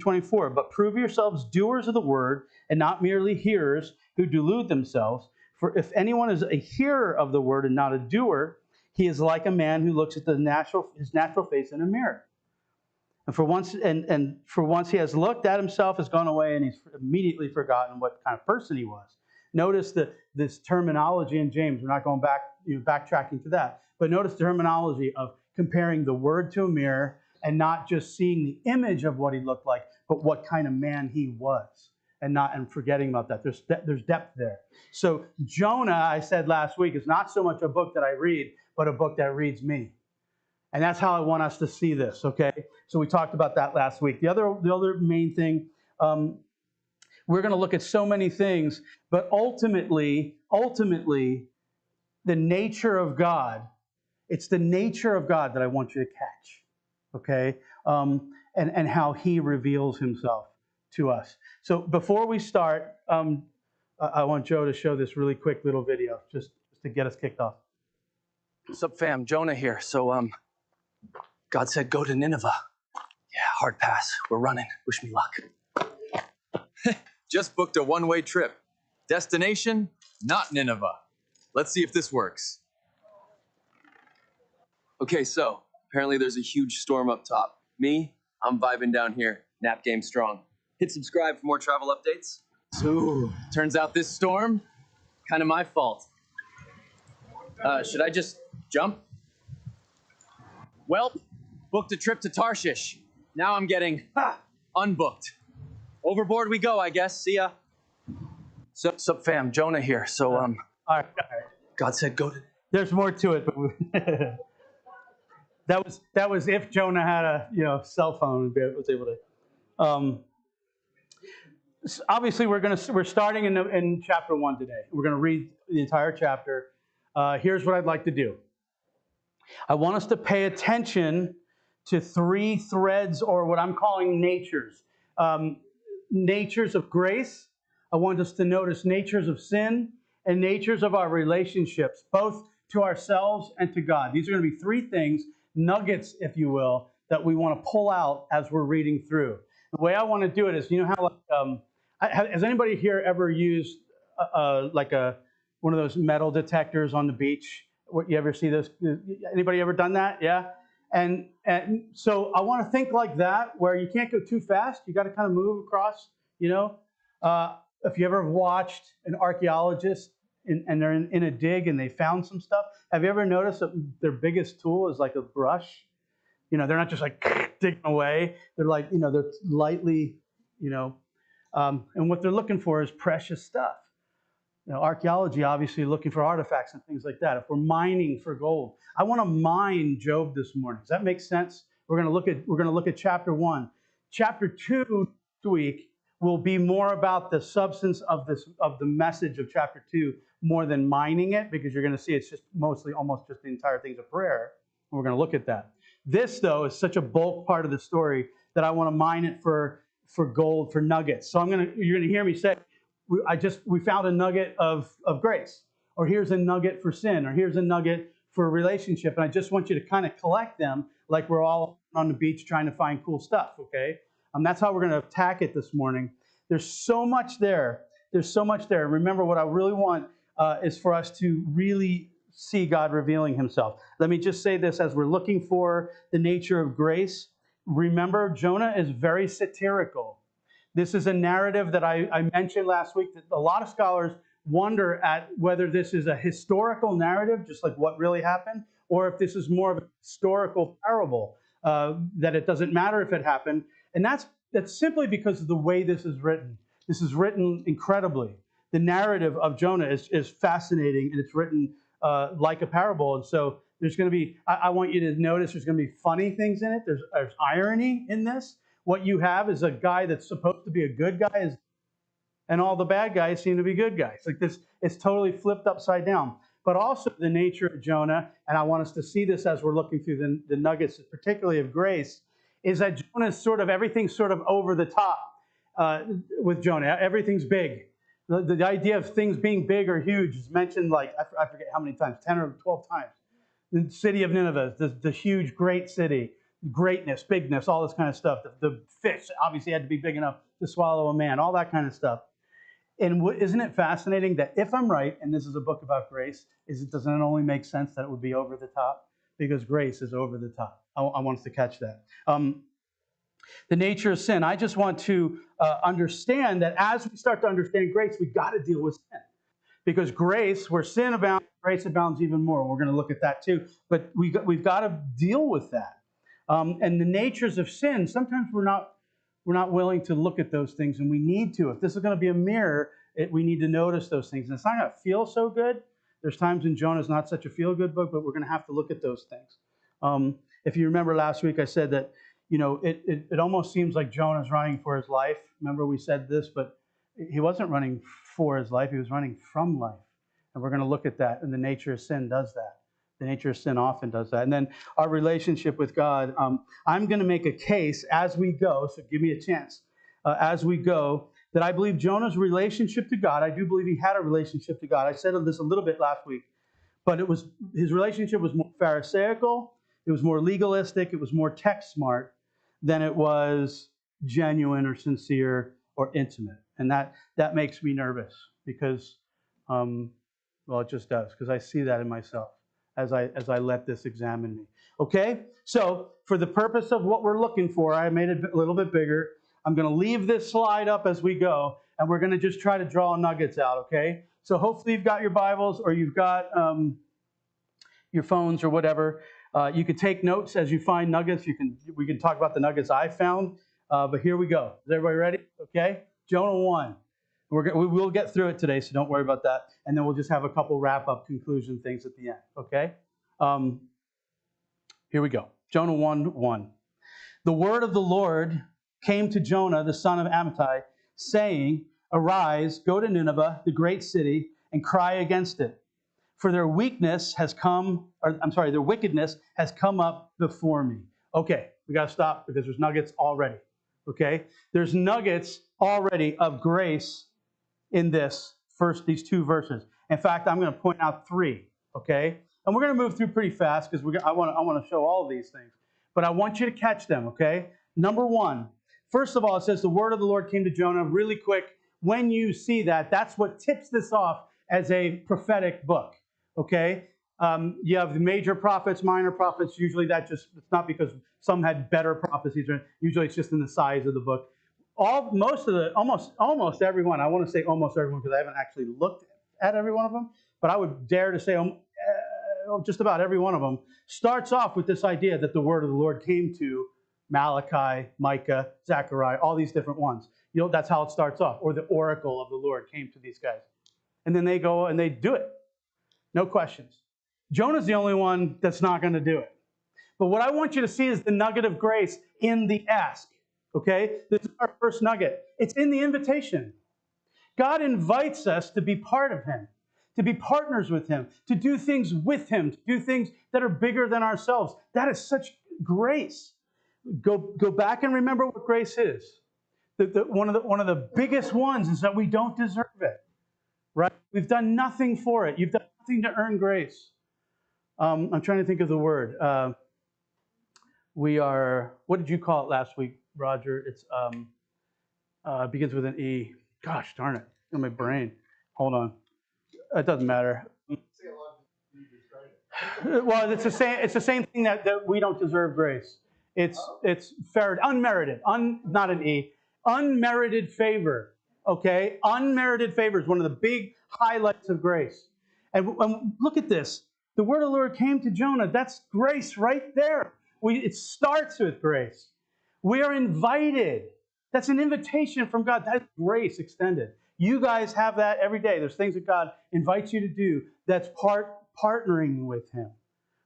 24. But prove yourselves doers of the word and not merely hearers who delude themselves. For if anyone is a hearer of the word and not a doer, he is like a man who looks at his natural face in a mirror. And for once he has looked at himself, has gone away, and he's immediately forgotten what kind of person he was. Notice this terminology in James. We're not going back, backtracking to that. But notice the terminology of comparing the word to a mirror and not just seeing the image of what he looked like, but what kind of man he was, and forgetting about that. There's depth there. So Jonah, I said last week, is not so much a book that I read, but a book that reads me. And that's how I want us to see this, okay? So we talked about that last week. The other main thing, we're going to look at so many things, but ultimately, the nature of God, it's the nature of God that I want you to catch, okay? And how he reveals himself to us. So before we start, I want Joe to show this really quick little video, just to get us kicked off. What's up, fam? Jonah here. So, God said, go to Nineveh. Yeah, hard pass. We're running. Wish me luck. Just booked a one-way trip. Destination, not Nineveh. Let's see if this works. Okay, so apparently there's a huge storm up top. Me, I'm vibing down here. Nap game strong. Hit subscribe for more travel updates. So, turns out this storm, kind of my fault. Should I just jump? Well, booked a trip to Tarshish. Now I'm getting unbooked. Overboard we go, I guess. See ya. Sup, fam? Jonah here. So, All right. God said, go to... There's more to it, but that was if Jonah had a cell phone and was able to. Obviously, we're starting in chapter 1 today. We're going to read the entire chapter. Here's what I'd like to do. I want us to pay attention to 3 threads, or what I'm calling natures. Natures of grace. I want us to notice natures of sin and natures of our relationships, both to ourselves and to God. These are going to be 3 things, nuggets, if you will, that we want to pull out as we're reading through. The way I want to do it is, how has anybody here ever used one of those metal detectors on the beach? You ever see those? Anybody ever done that? Yeah. And so I want to think like that, where you can't go too fast. You got to kind of move across. If you ever watched an archaeologist and they're in a dig and they found some stuff, have you ever noticed that their biggest tool is like a brush? They're not just like digging away. They're like, they're lightly, and what they're looking for is precious stuff. Archaeology, obviously looking for artifacts and things like that. If we're mining for gold, I want to mine Job this morning. Does that make sense? We're going to look at chapter 1. Chapter 2 this week will be more about the substance of the message of chapter 2, more than mining it, because you're going to see it's just almost just the entire thing's a prayer. And we're going to look at that. This, though, is such a bulk part of the story that I want to mine it for gold, for nuggets. So you're going to hear me say, we found a nugget of grace, or here's a nugget for sin, or here's a nugget for a relationship, and I just want you to kind of collect them like we're all on the beach trying to find cool stuff, okay? That's how we're going to attack it this morning. There's so much there. Remember, what I really want is for us to really see God revealing himself. Let me just say this as we're looking for the nature of grace. Remember, Jonah is very satirical. This is a narrative that I mentioned last week that a lot of scholars wonder at whether this is a historical narrative, just like what really happened, or if this is more of a historical parable, that it doesn't matter if it happened. And that's simply because of the way this is written. This is written incredibly. The narrative of Jonah is fascinating, and it's written like a parable. And so there's going to be, I want you to notice there's going to be funny things in it. There's irony in this. What you have is a guy that's supposed to be a good guy, and all the bad guys seem to be good guys. Like this, it's totally flipped upside down. But also the nature of Jonah, and I want us to see this as we're looking through the nuggets, particularly of grace, is that Jonah's everything's sort of over the top with Jonah. Everything's big. The idea of things being big or huge is mentioned I forget how many times, 10 or 12 times. The city of Nineveh, the huge, great city. greatness, bigness, all this kind of stuff. The fish obviously had to be big enough to swallow a man, all that kind of stuff. And isn't it fascinating that if I'm right, and this is a book about grace, doesn't it only make sense that it would be over the top? Because grace is over the top. I want us to catch that. The nature of sin. I just want to understand that as we start to understand grace, we got to deal with sin. Because grace, where sin abounds, grace abounds even more. We're going to look at that too. But we've got to deal with that. And the natures of sin, sometimes we're not willing to look at those things, and we need to. If this is going to be a mirror, we need to notice those things. And it's not going to feel so good. There's times in Jonah's not such a feel-good book, but we're going to have to look at those things. If you remember last week, I said that, it almost seems like Jonah's running for his life. Remember we said this, but he wasn't running for his life. He was running from life. And we're going to look at that, and the nature of sin does that. The nature of sin often does that. And then our relationship with God. I'm going to make a case as we go, so give me a chance, as we go, that I believe Jonah's relationship to God, I do believe he had a relationship to God. I said this a little bit last week, but his relationship was more pharisaical, it was more legalistic, it was more text smart than it was genuine or sincere or intimate. And that makes me nervous because, it just does, because I see that in myself as I let this examine me. Okay? So, for the purpose of what we're looking for, I made it a little bit bigger. I'm going to leave this slide up as we go, and we're going to just try to draw nuggets out, okay? So hopefully you've got your Bibles or you've got your phones or whatever. You can take notes as you find nuggets. We can talk about the nuggets I found, but here we go. Is everybody ready? Okay? Jonah 1. We will get through it today, so don't worry about that. And then we'll just have a couple wrap-up conclusion things at the end, okay? Here we go. Jonah 1:1. The word of the Lord came to Jonah, the son of Amittai, saying, Arise, go to Nineveh, the great city, and cry against it. For their wickedness has come up before me. Okay, we got to stop because there's nuggets already, okay? There's nuggets already of grace in these two verses. In fact, I'm going to point out 3, okay? And we're going to move through pretty fast because I want to show all of these things. But I want you to catch them, okay? Number 1, first of all, it says the word of the Lord came to Jonah. Really quick, when you see that, that's what tips this off as a prophetic book, okay? You have the major prophets, minor prophets. Usually it's not because some had better prophecies. Usually it's just in the size of the book. Almost everyone, I want to say almost everyone because I haven't actually looked at every one of them, but I would dare to say just about every one of them starts off with this idea that the word of the Lord came to Malachi, Micah, Zechariah, all these different ones. That's how it starts off, or the oracle of the Lord came to these guys. And then they go and they do it. No questions. Jonah's the only one that's not going to do it. But what I want you to see is the nugget of grace in the ask. Okay? This is our first nugget. It's in the invitation. God invites us to be part of Him, to be partners with Him, to do things with Him, to do things that are bigger than ourselves. That is such grace. Go back and remember what grace is. One of the biggest ones is that we don't deserve it. Right? We've done nothing for it. You've done nothing to earn grace. I'm trying to think of the word. What did you call it last week, Roger? It begins with an E. Gosh darn it. In my brain. Hold on. It doesn't matter. Well, it's the same thing that we don't deserve grace. It's unmerited. Not an E. Unmerited favor. Okay? Unmerited favor is one of the big highlights of grace. And look at this. The word of the Lord came to Jonah. That's grace right there. It starts with grace. We are invited. That's an invitation from God. That is grace extended. You guys have that every day. There's things that God invites you to do that's partnering with Him.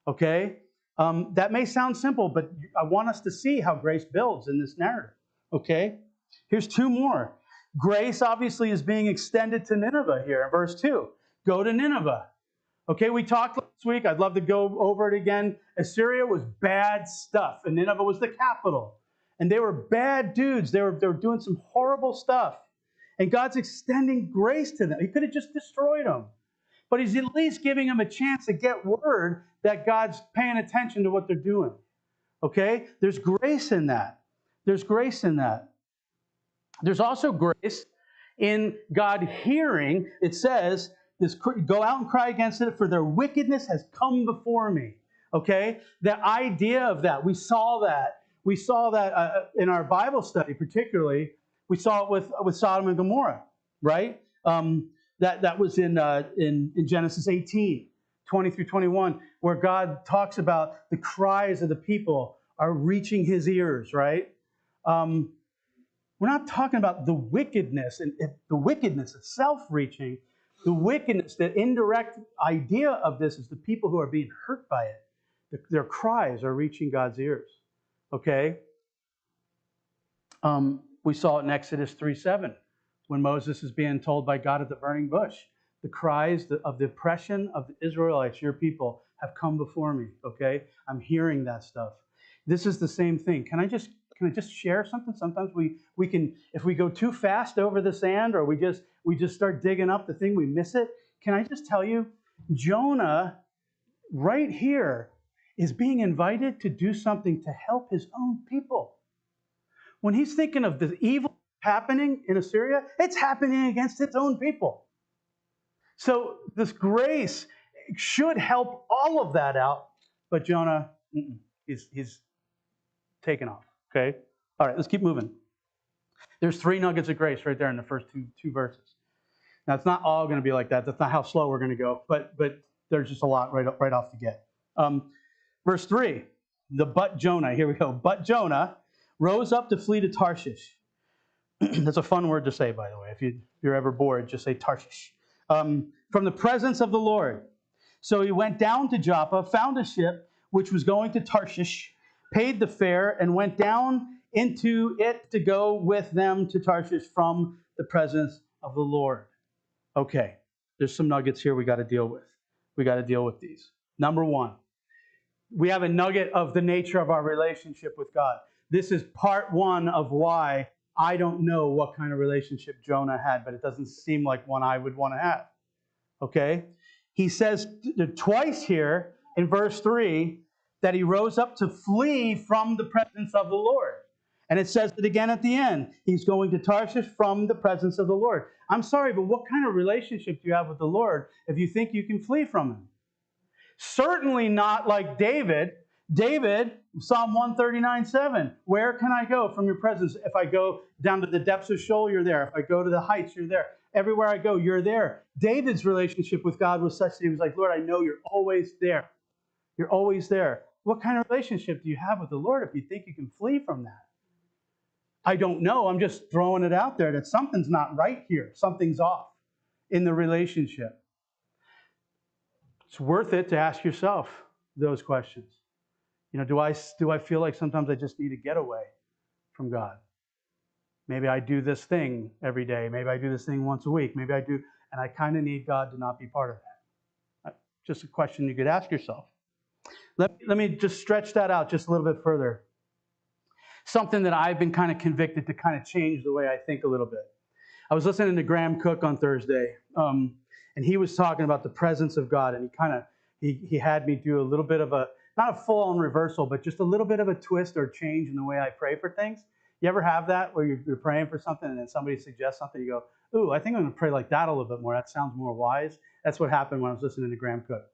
Okay? That may sound simple, but I want us to see how grace builds in this narrative. Okay? Here's 2 more. Grace obviously is being extended to Nineveh here in verse 2. Go to Nineveh. Okay, we talked last week. I'd love to go over it again. Assyria was bad stuff, and Nineveh was the capital. And they were bad dudes. They were doing some horrible stuff. And God's extending grace to them. He could have just destroyed them. But He's at least giving them a chance to get word that God's paying attention to what they're doing. Okay? There's grace in that. There's grace in that. There's also grace in God hearing. It says, go out and cry against it, for their wickedness has come before me. Okay? The idea of that, we saw that. We saw that in our Bible study, particularly. We saw it with Sodom and Gomorrah, right? That was in Genesis 18, 20 through 21, where God talks about the cries of the people are reaching his ears, right? We're not talking about the wickedness and the wickedness itself reaching. The wickedness, the indirect idea of this is the people who are being hurt by it. Their cries are reaching God's ears. Okay? We saw it in Exodus 3:7 when Moses is being told by God at the burning bush, the cries of the oppression of the Israelites, your people, have come before me. Okay? I'm hearing that stuff. This is the same thing. Can I just share something? Sometimes we can, if we go too fast over the sand or we just start digging up the thing, we miss it. Can I just tell you, Jonah right here is being invited to do something to help his own people. When he's thinking of the evil happening in Assyria, it's happening against its own people. So this grace should help all of that out, but Jonah, he's taken off. Okay? All right, let's keep moving. There's 3 nuggets of grace right there in the first two verses. Now, it's not all going to be like that. That's not how slow we're going to go, but there's just a lot right off the get. Verse 3, but Jonah, here we go. But Jonah rose up to flee to Tarshish. That's a fun word to say, by the way. If you're ever bored, just say Tarshish. From the presence of the Lord. So he went down to Joppa, found a ship which was going to Tarshish, paid the fare, and went down into it to go with them to Tarshish from the presence of the Lord. Okay, there's some nuggets here we got to deal with. We got to deal with these. Number 1, we have a nugget of the nature of our relationship with God. This is part 1 of why I don't know what kind of relationship Jonah had, but it doesn't seem like one I would want to have. Okay? He says twice here in verse 3 that he rose up to flee from the presence of the Lord. And it says it again at the end. He's going to Tarshish from the presence of the Lord. I'm sorry, but what kind of relationship do you have with the Lord if you think you can flee from him? Certainly not like David. David, Psalm 139:7. Where can I go from your presence? If I go down to the depths of Sheol, you're there. If I go to the heights, you're there. Everywhere I go, you're there. David's relationship with God was such that he was like, Lord, I know you're always there. You're always there. What kind of relationship do you have with the Lord if you think you can flee from that? I don't know. I'm just throwing it out there that something's not right here. Something's off in the relationship. It's worth it to ask yourself those questions. Do I feel like sometimes I just need to get away from God? Maybe I do this thing every day. Maybe I do this thing once a week. Maybe I do, and I kind of need God to not be part of that. Just a question you could ask yourself. Let me just stretch that out just a little bit further. Something that I've been kind of convicted to kind of change the way I think a little bit. I was listening to Graham Cook on Thursday, and he was talking about the presence of God, and he had me do a little bit of not a full-on reversal, but just a little bit of a twist or change in the way I pray for things. You ever have that where you're praying for something and then somebody suggests something, you go, ooh, I think I'm going to pray like that a little bit more. That sounds more wise. That's what happened when I was listening to Graham Cook.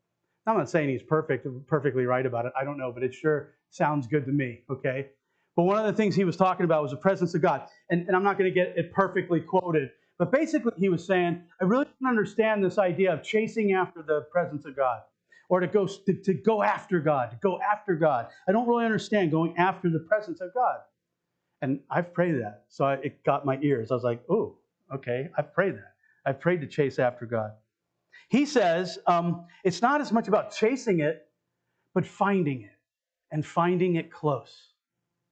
I'm not saying he's perfectly right about it. I don't know, but it sure sounds good to me, okay? But one of the things he was talking about was the presence of God. And I'm not going to get it perfectly quoted, but basically he was saying, I really don't understand this idea of chasing after the presence of God or to go after God. I don't really understand going after the presence of God. And I've prayed that. So it got my ears. I was like, oh, okay, I've prayed that. I've prayed to chase after God. He says it's not as much about chasing it, but finding it and finding it close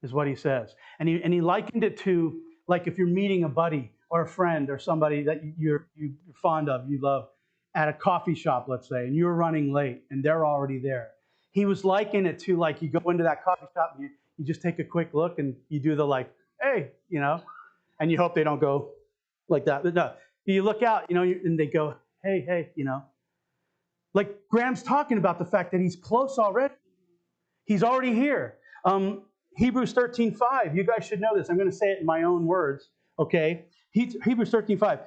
is what he says. And he likened it to like if you're meeting a buddy or a friend or somebody that you're fond of, you love, at a coffee shop, let's say, and you're running late and they're already there. He was likening it to like you go into that coffee shop and you just take a quick look and you do the like, hey, and you hope they don't go like that. But no, you look out, and they go, hey, Like Graham's talking about the fact that he's close already. He's already here. Hebrews 13:5. You guys should know this. I'm going to say it in my own words. Okay. Hebrews 13:5.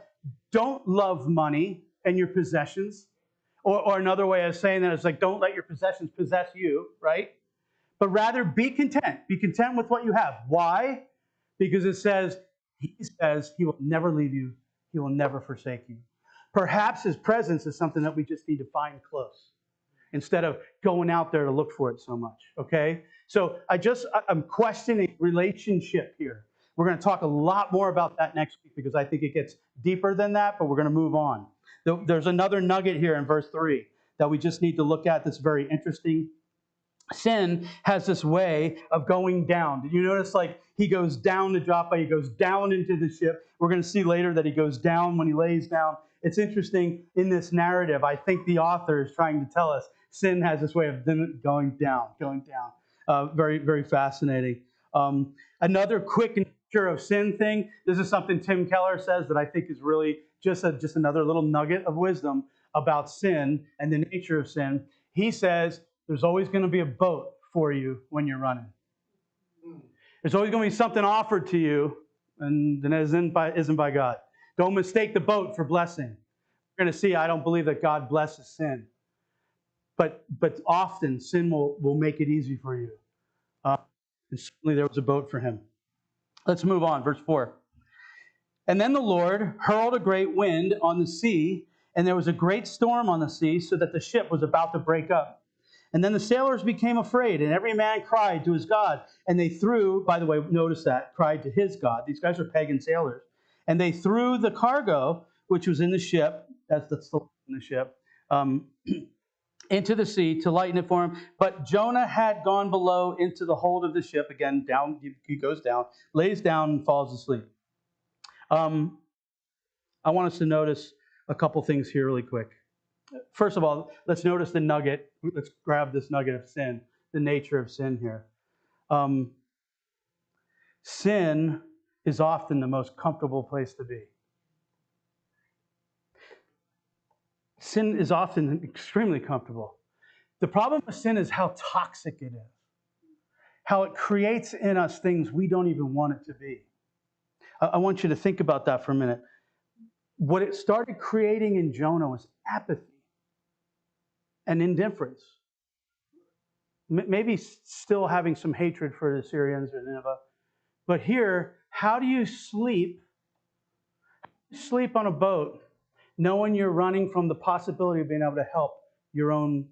Don't love money and your possessions. Or another way of saying that is like, don't let your possessions possess you, right? But rather be content. Be content with what you have. Why? Because he says he will never leave you. He will never forsake you. Perhaps his presence is something that we just need to find close instead of going out there to look for it so much, okay? So I'm questioning relationship here. We're going to talk a lot more about that next week because I think it gets deeper than that, but we're going to move on. There's another nugget here in verse 3 that we just need to look at that's very interesting. Sin has this way of going down. Did you notice, like, he goes down to Joppa, he goes down into the ship. We're going to see later that he goes down when he lays down. It's interesting in this narrative. I think the author is trying to tell us sin has this way of going down. Very, very fascinating. Another quick nature of sin thing. This is something Tim Keller says that I think is really just another little nugget of wisdom about sin and the nature of sin. He says, there's always going to be a boat for you when you're running. There's always going to be something offered to you, and it isn't by God. Don't mistake the boat for blessing. We're going to see, I don't believe that God blesses sin. But often sin will make it easy for you. And certainly there was a boat for him. Let's move on, verse 4. And then the Lord hurled a great wind on the sea, and there was a great storm on the sea, so that the ship was about to break up. And then the sailors became afraid, and every man cried to his God. And they threw, by the way, notice that, cried to his God. These guys are pagan sailors. And they threw the cargo, which was in the ship, that's still in the ship, into the sea to lighten it for him. But Jonah had gone below into the hold of the ship. Again, down, he goes down, lays down, and falls asleep. I want us to notice a couple things here really quick. First of all, let's notice the nugget. Let's grab this nugget of sin, the nature of sin here. Sin is often the most comfortable place to be. Sin is often extremely comfortable. The problem with sin is how toxic it is, how it creates in us things we don't even want it to be. I want you to think about that for a minute. What it started creating in Jonah was apathy and indifference. Maybe still having some hatred for the Syrians or Nineveh. But here, how do you sleep on a boat knowing you're running from the possibility of being able to help your own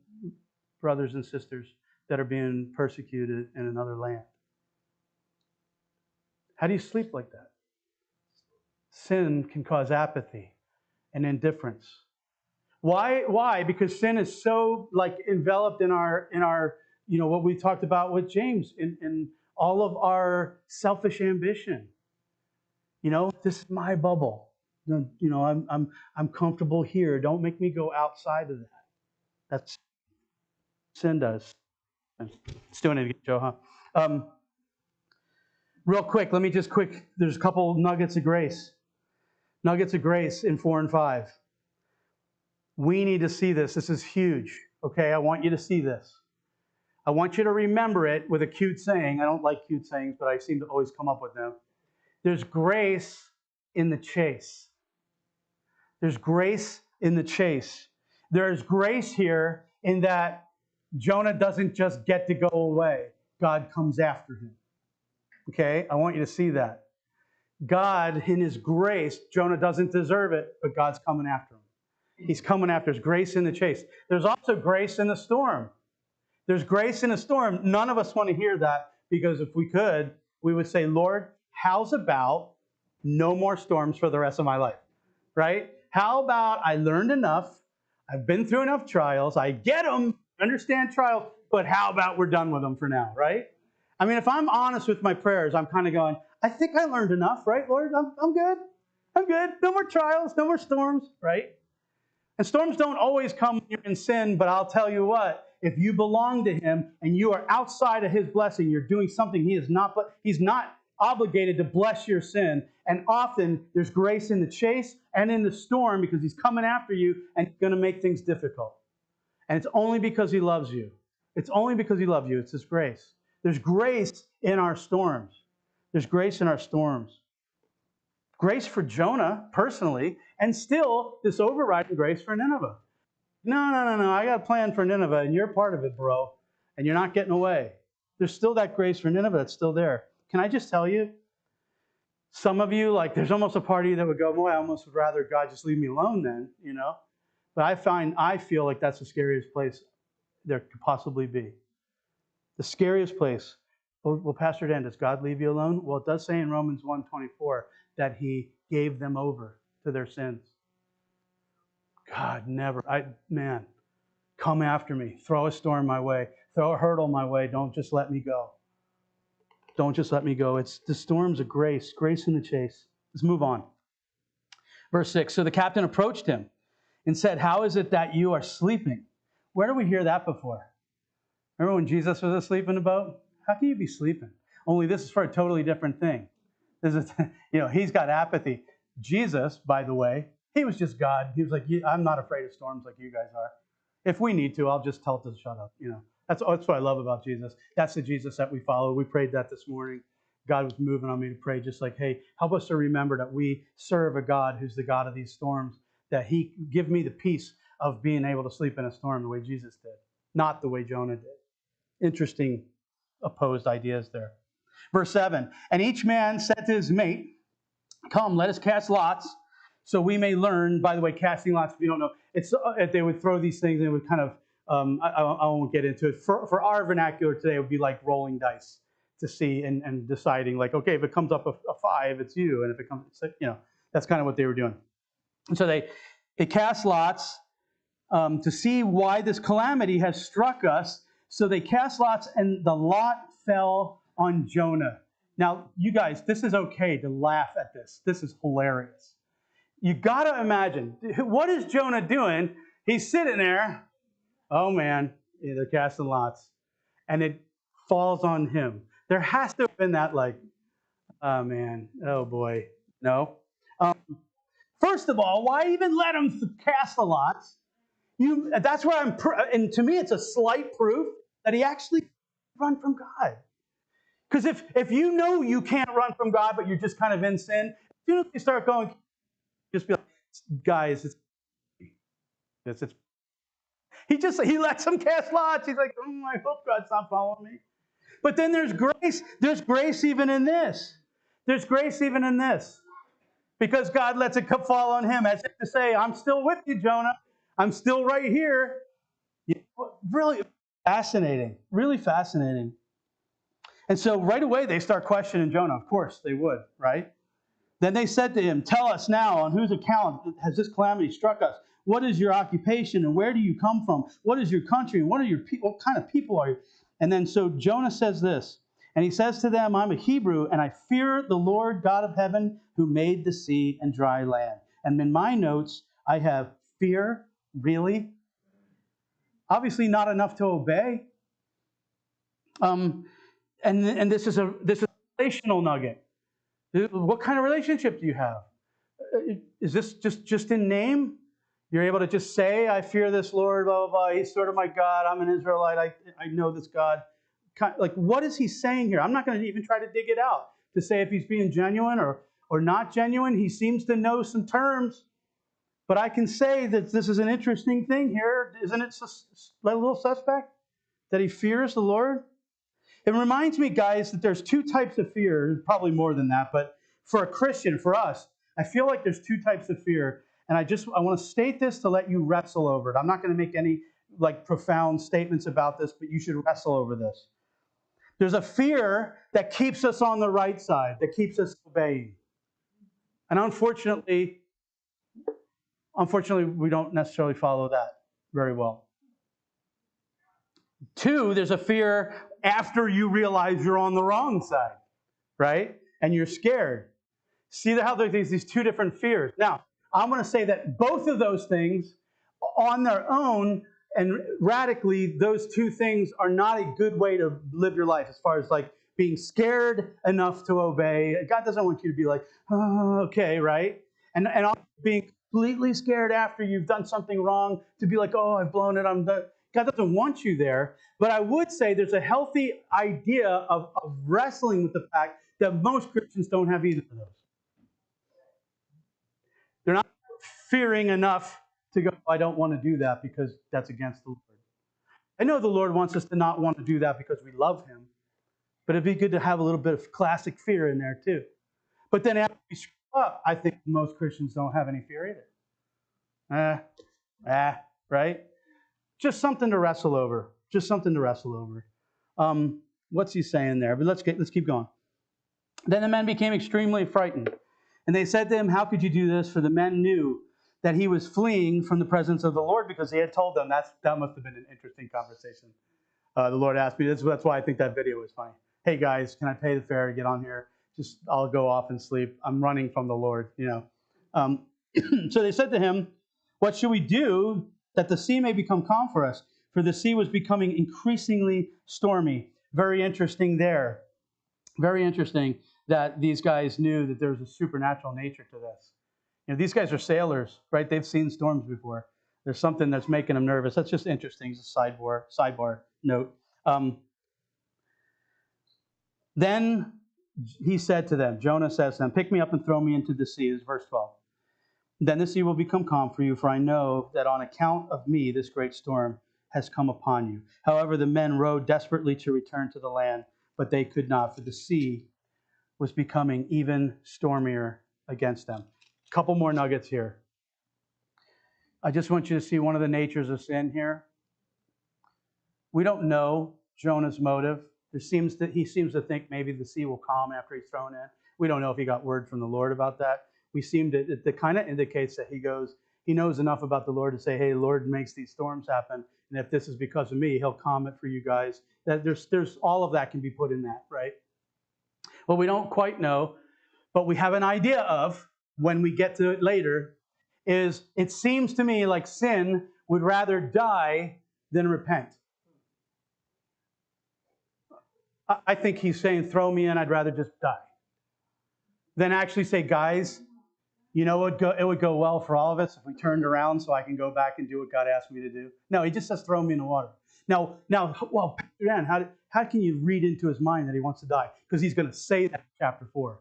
brothers and sisters that are being persecuted in another land? How do you sleep like that? Sin can cause apathy and indifference. Why? Because sin is so enveloped in our what we talked about with James in all of our selfish ambition. This is my bubble. I'm comfortable here. Don't make me go outside of that. That's sin does. It's doing it again, Joe, huh? Real quick, there's a couple nuggets of grace. Nuggets of grace in 4 and 5. We need to see this. This is huge. Okay, I want you to see this. I want you to remember it with a cute saying. I don't like cute sayings, but I seem to always come up with them. There's grace in the chase. There's grace in the chase. There's grace here in that Jonah doesn't just get to go away. God comes after him. Okay, I want you to see that. God, in his grace, Jonah doesn't deserve it, but God's coming after him. He's coming after us. Grace in the chase. There's also grace in the storm. There's grace in a storm. None of us want to hear that, because if we could, we would say, Lord, how's about no more storms for the rest of my life, right? How about I learned enough, I've been through enough trials, I get them, understand trials, but how about we're done with them for now, right? I mean, if I'm honest with my prayers, I'm kind of going, I think I learned enough, right, Lord? I'm good. I'm good. No more trials, no more storms, right? And storms don't always come when you're in sin, but I'll tell you what, if you belong to him and you are outside of his blessing, you're doing something he's not obligated to bless your sin. And often there's grace in the chase and in the storm because he's coming after you and going to make things difficult. And it's only because he loves you. It's only because he loves you. It's his grace. There's grace in our storms. There's grace in our storms. Grace for Jonah personally, and still this overriding grace for Nineveh. No. I got a plan for Nineveh, and you're part of it, bro. And you're not getting away. There's still that grace for Nineveh that's still there. Can I just tell you? Some of you, like, there's almost a part of you that would go, boy, I almost would rather God just leave me alone then, you know? But I feel like that's the scariest place there could possibly be. The scariest place. Well, Pastor Dan, does God leave you alone? Well, it does say in Romans 1:24 that he gave them over to their sins. God, never. Man, come after me. Throw a storm my way. Throw a hurdle my way. Don't just let me go. Don't just let me go. It's the storms of grace. Grace in the chase. Let's move on. Verse 6. So the captain approached him and said, how is it that you are sleeping? Where did we hear that before? Remember when Jesus was asleep in the boat? How can you be sleeping? Only this is for a totally different thing. This is, he's got apathy. Jesus, by the way, he was just God. He was like, I'm not afraid of storms like you guys are. If we need to, I'll just tell it to shut up. That's what I love about Jesus. That's the Jesus that we follow. We prayed that this morning. God was moving on me to pray, just like, hey, help us to remember that we serve a God who's the God of these storms, that he give me the peace of being able to sleep in a storm the way Jesus did, not the way Jonah did. Interesting opposed ideas there. Verse 7, and each man said to his mate, come, let us cast lots, so we may learn. By the way, casting lots, if you don't know, it's they would throw these things and it would kind of, I won't get into it. For our vernacular today, it would be like rolling dice to see and deciding, like, okay, if it comes up a 5, it's you. And if it comes, that's kind of what they were doing. And so they cast lots to see why this calamity has struck us. So they cast lots, and the lot fell on Jonah. Now, you guys, this is okay to laugh at this. This is hilarious. You got to imagine, what is Jonah doing? He's sitting there. Oh, man, they're casting lots. And it falls on him. There has to have been that, like, oh, man, oh, boy. No. First of all, why even let him cast the lots? That's where and to me, it's a slight proof that he actually run from God. Because if you know you can't run from God, but you're just kind of in sin, as soon as you start going, just be like, guys, it's he lets them cast lots. He's like, I hope God's not following me. But then there's grace. There's grace even in this. There's grace even in this. Because God lets it fall on him, as if to say, I'm still with you, Jonah. I'm still right here. Really fascinating. Really fascinating. And so right away they start questioning Jonah. Of course they would, right? Then they said to him, tell us now, on whose account has this calamity struck us? What is your occupation, and where do you come from? What is your country, and what kind of people are you? And then so Jonah says this, and he says to them, I'm a Hebrew, and I fear the Lord God of heaven, who made the sea and dry land. And in my notes, I have fear, really? Obviously not enough to obey. And this is a relational nugget. What kind of relationship do you have? Is this just in name? You're able to just say, I fear this Lord, blah, blah, blah. He's sort of my God. I'm an Israelite. I know this God. Like, what is he saying here? I'm not going to even try to dig it out to say if he's being genuine or not genuine. He seems to know some terms. But I can say that this is an interesting thing here. Isn't it a little suspect that he fears the Lord? It reminds me, guys, that there's two types of fear, probably more than that, but for a Christian, for us, I feel like there's two types of fear, and I want to state this to let you wrestle over it. I'm not going to make any profound statements about this, but you should wrestle over this. There's a fear that keeps us on the right side, that keeps us obeying. And unfortunately, we don't necessarily follow that very well. Two, there's a fear after you realize you're on the wrong side, right? And you're scared. See how there's these two different fears. Now, I'm going to say that both of those things on their own and radically, those two things are not a good way to live your life as far as being scared enough to obey. God doesn't want you to be like, oh, okay, right? And being completely scared after you've done something wrong to be like, oh, I've blown it, I'm done. God doesn't want you there. But I would say there's a healthy idea of wrestling with the fact that most Christians don't have either of those. They're not fearing enough to go, I don't want to do that because that's against the Lord. I know the Lord wants us to not want to do that because we love him, but it'd be good to have a little bit of classic fear in there too. But then after we screw up, I think most Christians don't have any fear either. Right? Just something to wrestle over. Just something to wrestle over. What's he saying there? But let's keep going. Then the men became extremely frightened. And they said to him, how could you do this? For the men knew that he was fleeing from the presence of the Lord, because he had told them. That must have been an interesting conversation. The Lord asked me, that's why I think that video was funny. Hey guys, can I pay the fare to get on here? I'll go off and sleep. I'm running from the Lord, So they said to him, what should we do that the sea may become calm for us? For the sea was becoming increasingly stormy. Very interesting there. Very interesting that these guys knew that there was a supernatural nature to this. These guys are sailors, right? They've seen storms before. There's something that's making them nervous. That's just interesting. It's a sidebar note. Then he said to them, Jonah says to them, pick me up and throw me into the sea. This is verse 12. Then the sea will become calm for you, for I know that on account of me this great storm has come upon you. However, the men rowed desperately to return to the land, but they could not, for the sea was becoming even stormier against them. A couple more nuggets here. I just want you to see one of the natures of sin here. We don't know Jonah's motive. He seems to think maybe the sea will calm after he's thrown in. We don't know if he got word from the Lord about that. It kind of indicates that he knows enough about the Lord to say, hey, the Lord makes these storms happen, and if this is because of me, he'll calm it for you guys. That there's all of that can be put in that, right? Well, we don't quite know, but we have an idea of, when we get to it later, is it seems to me like sin would rather die than repent. I think he's saying, throw me in, I'd rather just die. Than actually say, guys, it would go well for all of us if we turned around so I can go back and do what God asked me to do. No, he just says, throw me in the water. Now, well, Pastor Dan, how can you read into his mind that he wants to die? Because he's going to say that in chapter 4.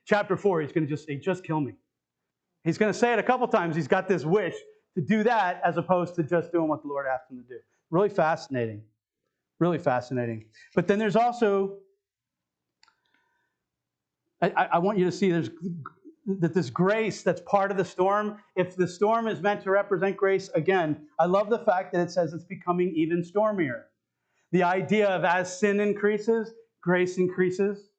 Chapter 4, he's going to just say, just kill me. He's going to say it a couple times. He's got this wish to do that as opposed to just doing what the Lord asked him to do. Really fascinating. Really fascinating. But then there's also, I want you to see that this grace that's part of the storm, if the storm is meant to represent grace, again, I love the fact that it says it's becoming even stormier. The idea of as sin increases, grace increases.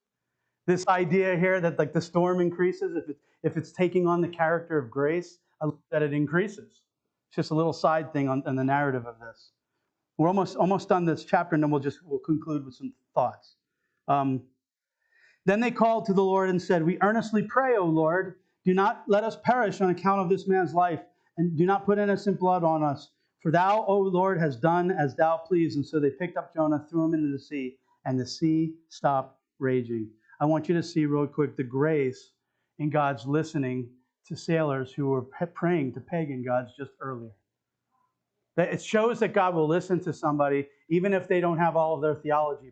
This idea here that like the storm increases, if it's taking on the character of grace, I love that it increases. It's just a little side thing on the narrative of this. We're almost done this chapter, and then we'll conclude with some thoughts. Then they called to the Lord and said, we earnestly pray, O Lord, do not let us perish on account of this man's life, and do not put innocent blood on us. For thou, O Lord, hast done as thou pleased. And so they picked up Jonah, threw him into the sea, and the sea stopped raging. I want you to see real quick the grace in God's listening to sailors who were praying to pagan gods just earlier. That it shows that God will listen to somebody even if they don't have all of their theology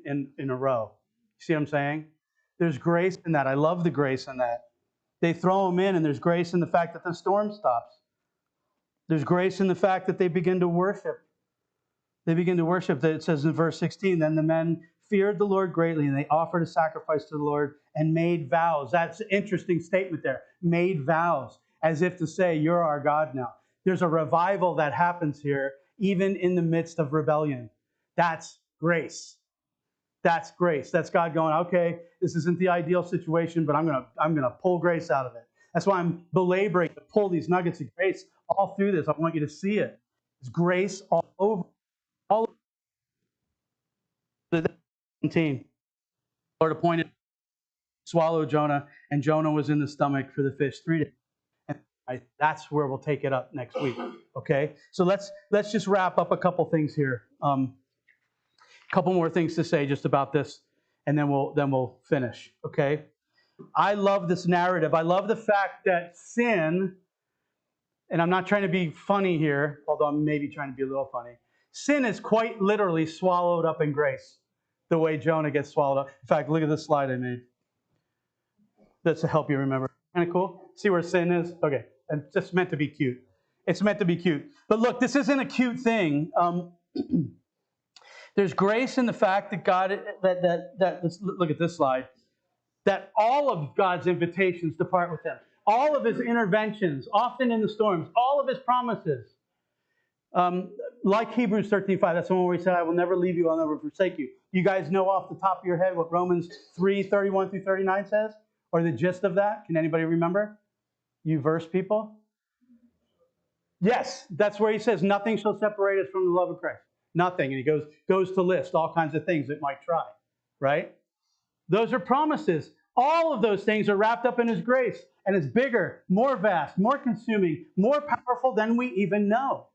in a row. You see what I'm saying? There's grace in that. I love the grace in that. They throw them in, and there's grace in the fact that the storm stops. There's grace in the fact that they begin to worship. They begin to worship. It says in verse 16, then the men feared the Lord greatly, and they offered a sacrifice to the Lord and made vows. That's an interesting statement there. Made vows, as if to say, you're our God now. There's a revival that happens here, even in the midst of rebellion. That's grace. That's grace. That's God going, okay, this isn't the ideal situation, but I'm gonna pull grace out of it. That's why I'm belaboring to pull these nuggets of grace all through this. I want you to see it. It's grace all over. All over. 17. Lord appointed swallow Jonah, and Jonah was in the stomach for the fish 3 days. And that's where we'll take it up next week. Okay, so let's just wrap up a couple things here. Couple more things to say just about this, and then we'll finish. Okay, I love this narrative. I love the fact that sin, and I'm not trying to be funny here, although I'm maybe trying to be a little funny. Sin is quite literally swallowed up in grace, the way Jonah gets swallowed up. In fact, look at this slide I made. That's to help you remember. Kind of cool? See where sin is? Okay. And it's just meant to be cute. It's meant to be cute. But look, this isn't a cute thing. There's grace in the fact that God, let's look at this slide, that all of God's invitations depart with him. All of his interventions, often in the storms, all of his promises. Like Hebrews 13:5, that's the one where he said, I will never leave you, I'll never forsake you. You guys know off the top of your head what Romans 3:31 through 39 says? Or the gist of that? Can anybody remember? You verse people? Yes, that's where he says, nothing shall separate us from the love of Christ. Nothing. And he goes to list all kinds of things it might try, right? Those are promises. All of those things are wrapped up in his grace. And it's bigger, more vast, more consuming, more powerful than we even know.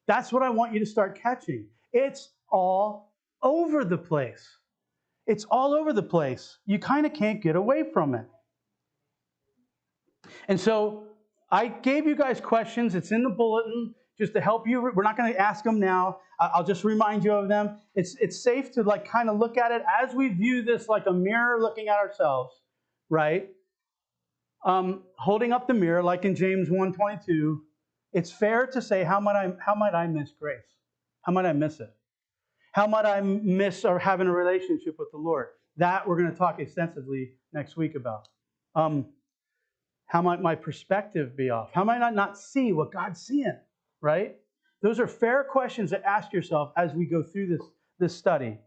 That's what I want you to start catching. It's all over the place. It's all over the place. You kind of can't get away from it. And so I gave you guys questions. It's in the bulletin just to help you. We're not going to ask them now. I'll just remind you of them. It's safe to like kind of look at it as we view this like a mirror looking at ourselves, right? Holding up the mirror like in James 1:22. It's fair to say, how might I miss grace? How might I miss it? How might I miss or having a relationship with the Lord? That we're going to talk extensively next week about. How might my perspective be off? How might I not see what God's seeing, right? Those are fair questions to ask yourself as we go through this study.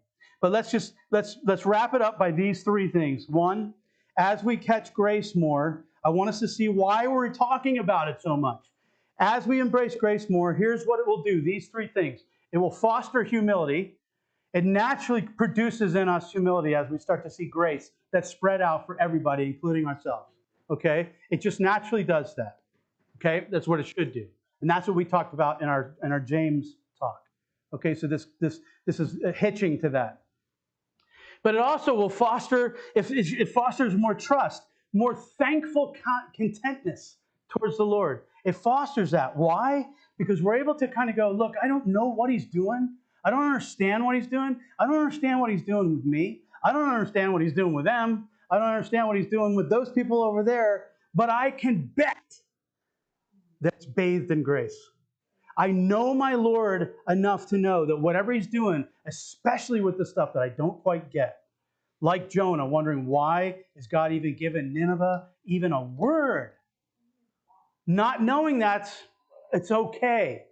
But let's wrap it up by these three things. One, as we catch grace more, I want us to see why we're talking about it so much. As we embrace grace more, here's what it will do. These three things. It will foster humility. It naturally produces in us humility as we start to see grace that's spread out for everybody, including ourselves. Okay? It just naturally does that. Okay? That's what it should do. And that's what we talked about in our James talk. Okay? So this is hitching to that. But it also will foster, it fosters more trust, more thankful contentness towards the Lord. It fosters that. Why? Because we're able to kind of go, look, I don't know what he's doing. I don't understand what he's doing. I don't understand what he's doing with me. I don't understand what he's doing with them. I don't understand what he's doing with those people over there. But I can bet that it's bathed in grace. I know my Lord enough to know that whatever he's doing, especially with the stuff that I don't quite get, like Jonah, wondering why is God even giving Nineveh even a word? Not knowing it's okay,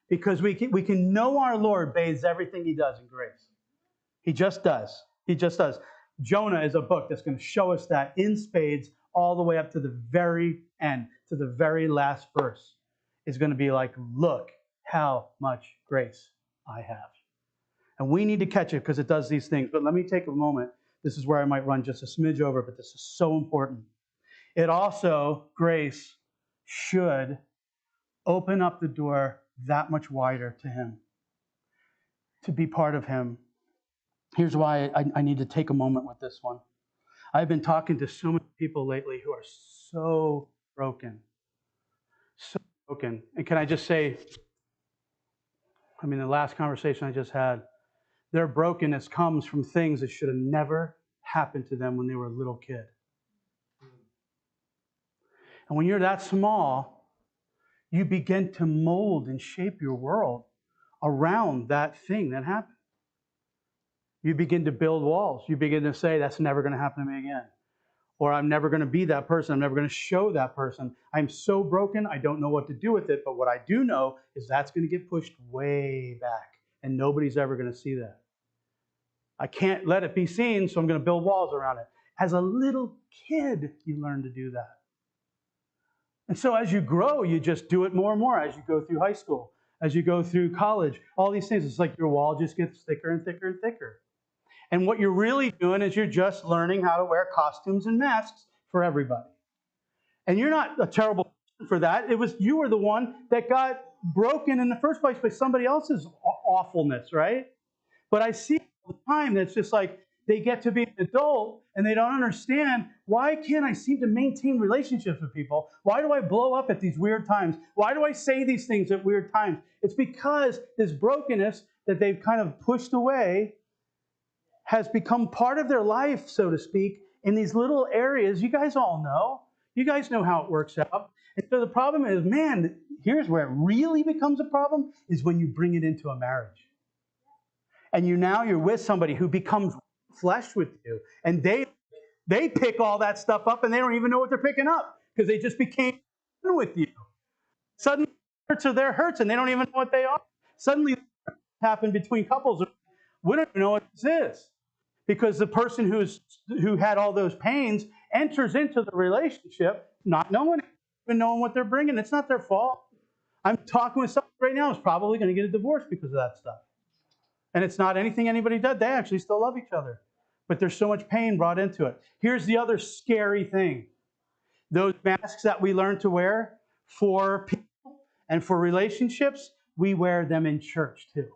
because we can know our Lord bathes everything he does in grace. He just does. He just does. Jonah is a book that's going to show us that in spades all the way up to the very end, to the very last verse. Is going to be like, look how much grace I have. And we need to catch it because it does these things. But let me take a moment. This is where I might run just a smidge over, but this is so important. It also, grace should open up the door that much wider to him, to be part of him. Here's why I need to take a moment with this one. I've been talking to so many people lately who are so broken. So broken. And can I just say, the last conversation I just had, their brokenness comes from things that should have never happened to them when they were a little kid. And when you're that small, you begin to mold and shape your world around that thing that happened. You begin to build walls. You begin to say, that's never going to happen to me again. Or I'm never going to be that person. I'm never going to show that person. I'm so broken, I don't know what to do with it. But what I do know is that's going to get pushed way back. And nobody's ever going to see that. I can't let it be seen, so I'm going to build walls around it. As a little kid, you learn to do that. And so as you grow, you just do it more and more as you go through high school, as you go through college, all these things. It's like your wall just gets thicker and thicker and thicker. And what you're really doing is you're just learning how to wear costumes and masks for everybody. And you're not a terrible person for that. You were the one that got broken in the first place by somebody else's awfulness, right? But I see all the time that it's just like they get to be an adult and they don't understand, why can't I seem to maintain relationships with people? Why do I blow up at these weird times? Why do I say these things at weird times? It's because this brokenness that they've kind of pushed away has become part of their life, so to speak, in these little areas. You guys all know. You guys know how it works out. And so the problem is, man, here's where it really becomes a problem, is when you bring it into a marriage. And you're with somebody who becomes flesh with you, and they pick all that stuff up, and they don't even know what they're picking up because they just became with you. Suddenly, hurts are their hurts, and they don't even know what they are. Suddenly, happen between couples. We don't even know what this is, because the person who had all those pains enters into the relationship not knowing, even knowing what they're bringing. It's not their fault. I'm talking with someone right now who's probably going to get a divorce because of that stuff. And it's not anything anybody did. They actually still love each other. But there's so much pain brought into it. Here's the other scary thing. Those masks that we learn to wear for people and for relationships, we wear them in church too.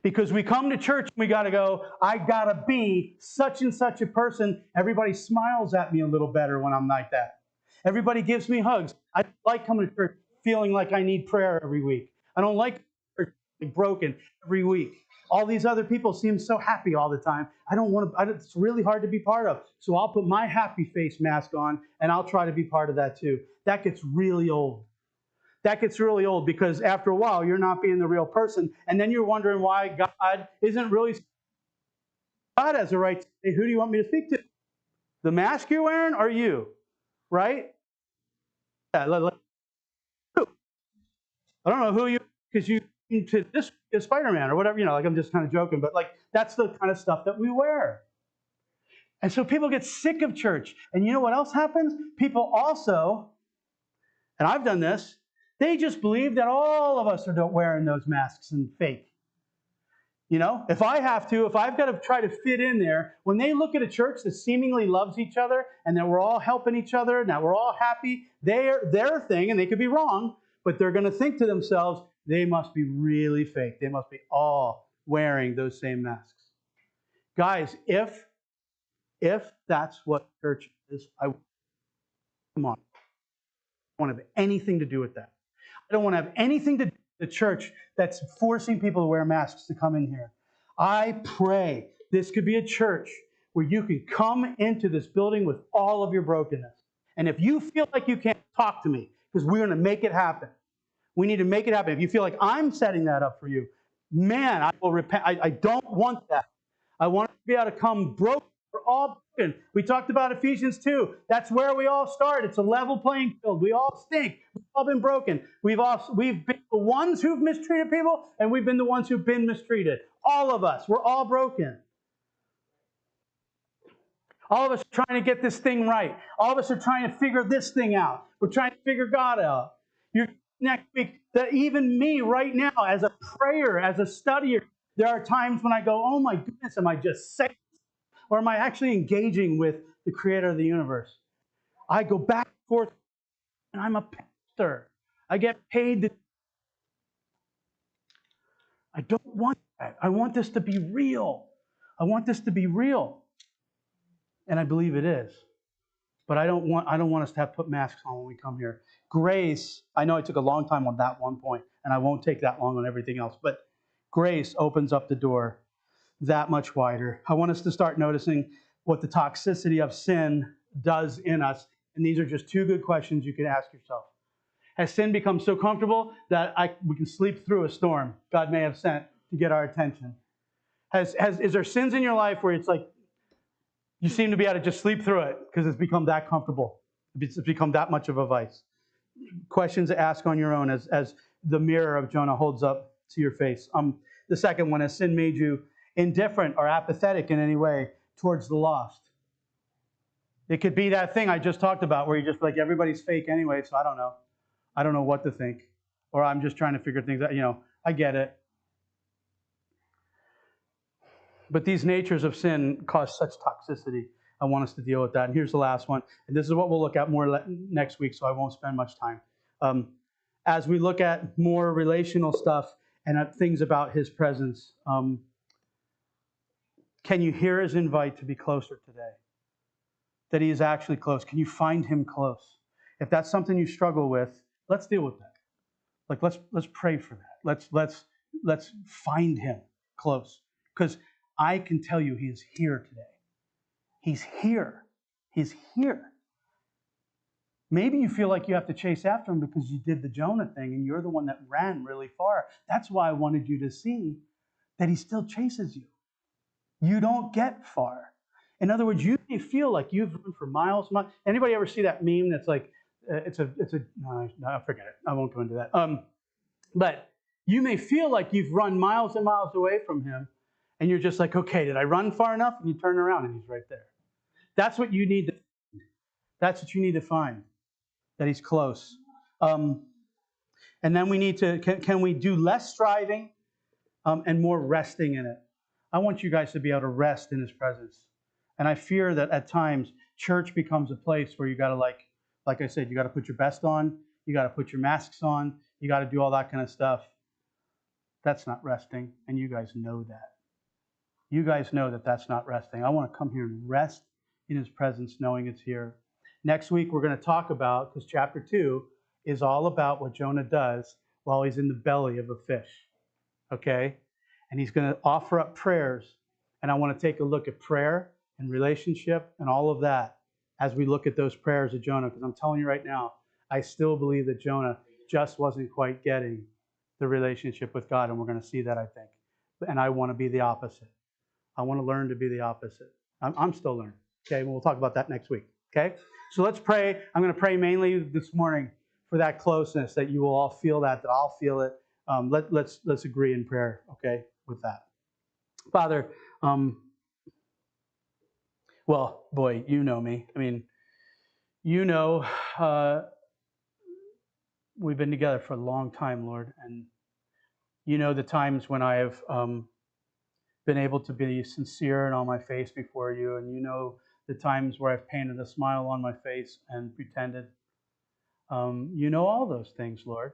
Because we come to church and we got to go, I got to be such and such a person. Everybody smiles at me a little better when I'm like that. Everybody gives me hugs. I like coming to church feeling like I need prayer every week. I don't like being broken every week. All these other people seem so happy all the time. I don't want to, it's really hard to be part of. So I'll put my happy face mask on and I'll try to be part of that too. That gets really old. That gets really old because after a while, you're not being the real person. And then you're wondering why God isn't really. God has a right to say, who do you want me to speak to? The mask you're wearing or you? Right? Yeah, I don't know who you, because you to this is Spider-Man or whatever, like I'm just kind of joking, but like that's the kind of stuff that we wear. And so people get sick of church. And you know what else happens? People also, and I've done this, they just believe that all of us are wearing those masks and fake. If I've got to try to fit in there, when they look at a church that seemingly loves each other and that we're all helping each other and that we're all happy, their thing, and they could be wrong, but they're going to think to themselves, they must be really fake. They must be all wearing those same masks. Guys, if that's what church is, come on. I don't want to have anything to do with that. I don't want to have anything to do with the church that's forcing people to wear masks to come in here. I pray this could be a church where you can come into this building with all of your brokenness. And if you feel like you can't, talk to me, because we're going to make it happen. We need to make it happen. If you feel like I'm setting that up for you, man, I will repent. I don't want that. I want to be able to come broken. We're all broken. We talked about Ephesians 2. That's where we all start. It's a level playing field. We all stink. We've all been broken. We've been the ones who've mistreated people, and we've been the ones who've been mistreated. All of us. We're all broken. All of us are trying to get this thing right. All of us are trying to figure this thing out. We're trying to figure God out. Next week, that even me right now, as a prayer, as a studier, there are times when I go, oh my goodness, am I just saying this? Or am I actually engaging with the creator of the universe? I go back and forth, and I'm a pastor. I get paid. I don't want that. I want this to be real. I want this to be real. And I believe it is. But I don't want us to have to put masks on when we come here. Grace, I know I took a long time on that one point, and I won't take that long on everything else, but grace opens up the door that much wider. I want us to start noticing what the toxicity of sin does in us. And these are just two good questions you can ask yourself. Has sin become so comfortable that we can sleep through a storm God may have sent to get our attention? Is there sins in your life where it's like you seem to be able to just sleep through it because it's become that comfortable? It's become that much of a vice. Questions to ask on your own as the mirror of Jonah holds up to your face. The second one, has sin made you indifferent or apathetic in any way towards the lost? It could be that thing I just talked about where you're just like, everybody's fake anyway, so I don't know. I don't know what to think. Or I'm just trying to figure things out. I get it. But these natures of sin cause such toxicity. I want us to deal with that. And here's the last one. And this is what we'll look at more next week, so I won't spend much time. As we look at more relational stuff and at things about his presence, can you hear his invite to be closer today? That he is actually close. Can you find him close? If that's something you struggle with, let's deal with that. Like let's pray for that. Let's let's find him close. Because I can tell you he is here today. He's here. He's here. Maybe you feel like you have to chase after him because you did the Jonah thing and you're the one that ran really far. That's why I wanted you to see that he still chases you. You don't get far. In other words, you may feel like you've run for miles. Anybody ever see that meme that's like, no, forget it. I won't go into that. But you may feel like you've run miles and miles away from him, and you're just like, okay, did I run far enough? And you turn around and he's right there. That's what you need to find. That's what you need to find, that he's close. And then we need to, can we do less striving and more resting in it? I want you guys to be able to rest in his presence. And I fear that at times, church becomes a place where you got to, like I said, you got to put your best on, you got to put your masks on, you got to do all that kind of stuff. That's not resting, and you guys know that. You guys know that that's not resting. I want to come here and rest in his presence, knowing it's here. Next week, we're going to talk about, because chapter 2 is all about what Jonah does while he's in the belly of a fish. Okay? And he's going to offer up prayers. And I want to take a look at prayer and relationship and all of that as we look at those prayers of Jonah. Because I'm telling you right now, I still believe that Jonah just wasn't quite getting the relationship with God. And we're going to see that, I think. And I want to be the opposite. I want to learn to be the opposite. I'm still learning. Okay, we'll talk about that next week. Okay, so let's pray. I'm going to pray mainly this morning for that closeness, that you will all feel that I'll feel it. Let's agree in prayer. Okay, with that, Father. Well, boy, you know me. I mean, you know, we've been together for a long time, Lord, and you know the times when I have been able to be sincere and on my face before you, and you know the times where I've painted a smile on my face and pretended. You know all those things, Lord.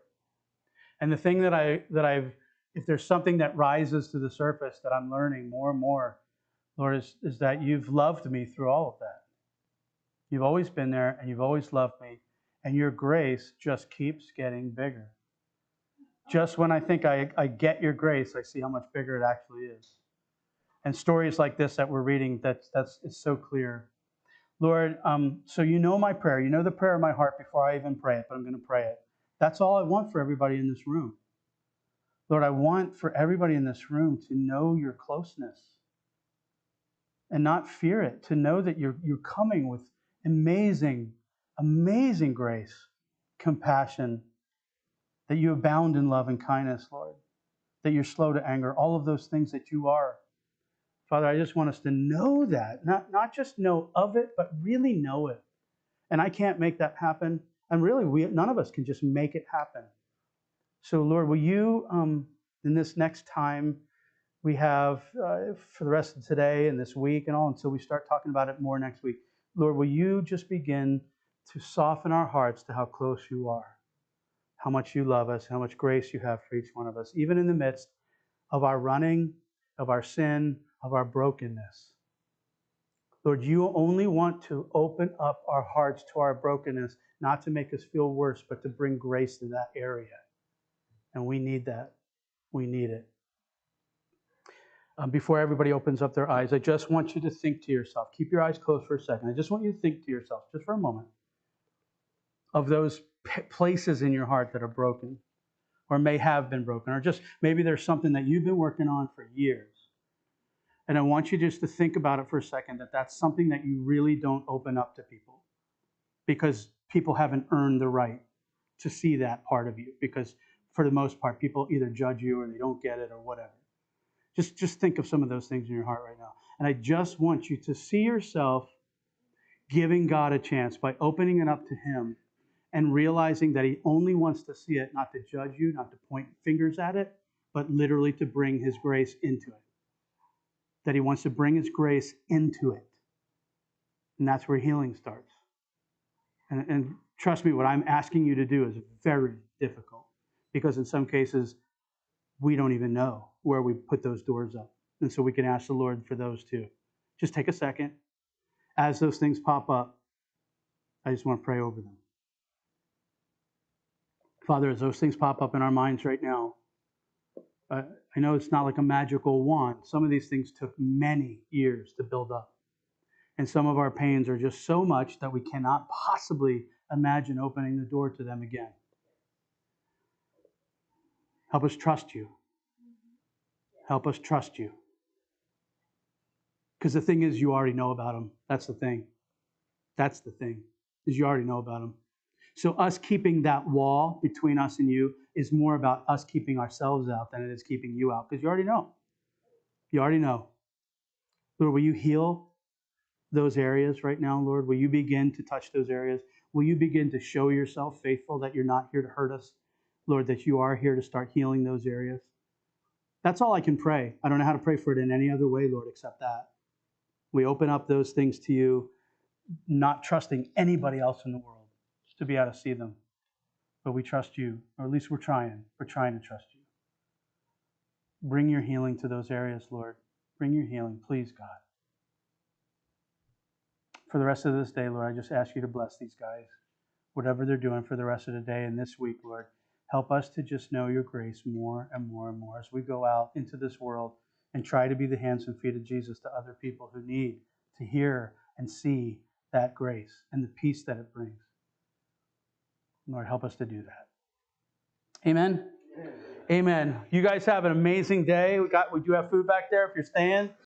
And the thing that I've, if there's something that rises to the surface that I'm learning more and more, Lord, is that you've loved me through all of that. You've always been there, and you've always loved me, and your grace just keeps getting bigger. Just when I think I get your grace, I see how much bigger it actually is. And stories like this that we're reading, it's so clear. Lord, so you know my prayer. You know the prayer of my heart before I even pray it, but I'm going to pray it. That's all I want for everybody in this room. Lord, I want for everybody in this room to know your closeness and not fear it, to know that you're coming with amazing, amazing grace, compassion, that you abound in love and kindness, Lord, that you're slow to anger, all of those things that you are. Father, I just want us to know that, not just know of it, but really know it. And I can't make that happen. And really, none of us can just make it happen. So, Lord, will you, in this next time we have for the rest of today and this week and all, until we start talking about it more next week, Lord, will you just begin to soften our hearts to how close you are, how much you love us, how much grace you have for each one of us, even in the midst of our running, of our sin, of our brokenness. Lord, you only want to open up our hearts to our brokenness, not to make us feel worse, but to bring grace to that area. And we need that. We need it. Before everybody opens up their eyes, I just want you to think to yourself. Keep your eyes closed for a second. I just want you to think to yourself, just for a moment, of those places in your heart that are broken, or may have been broken, or just maybe there's something that you've been working on for years. And I want you just to think about it for a second, that that's something that you really don't open up to people, because people haven't earned the right to see that part of you, because for the most part, people either judge you or they don't get it or whatever. Just think of some of those things in your heart right now. And I just want you to see yourself giving God a chance by opening it up to him and realizing that he only wants to see it, not to judge you, not to point fingers at it, but literally to bring his grace into it. That he wants to bring his grace into it. And that's where healing starts. And trust me, what I'm asking you to do is very difficult, because in some cases, we don't even know where we put those doors up. And so we can ask the Lord for those too. Just take a second. As those things pop up, I just want to pray over them. Father, as those things pop up in our minds right now, I know it's not like a magical wand. Some of these things took many years to build up. And some of our pains are just so much that we cannot possibly imagine opening the door to them again. Help us trust you. Help us trust you. Because the thing is, you already know about them. That's the thing. That's the thing, is you already know about them. So us keeping that wall between us and you is more about us keeping ourselves out than it is keeping you out. Because you already know. You already know. Lord, will you heal those areas right now, Lord? Will you begin to touch those areas? Will you begin to show yourself faithful, that you're not here to hurt us, Lord, that you are here to start healing those areas? That's all I can pray. I don't know how to pray for it in any other way, Lord, except that. We open up those things to you, not trusting anybody else in the world to be able to see them. But we trust you, or at least we're trying. We're trying to trust you. Bring your healing to those areas, Lord. Bring your healing, please, God. For the rest of this day, Lord, I just ask you to bless these guys, whatever they're doing for the rest of the day and this week, Lord. Help us to just know your grace more and more and more as we go out into this world and try to be the hands and feet of Jesus to other people who need to hear and see that grace and the peace that it brings. Lord, help us to do that. Amen? Amen. You guys have an amazing day. We do have food back there if you're staying.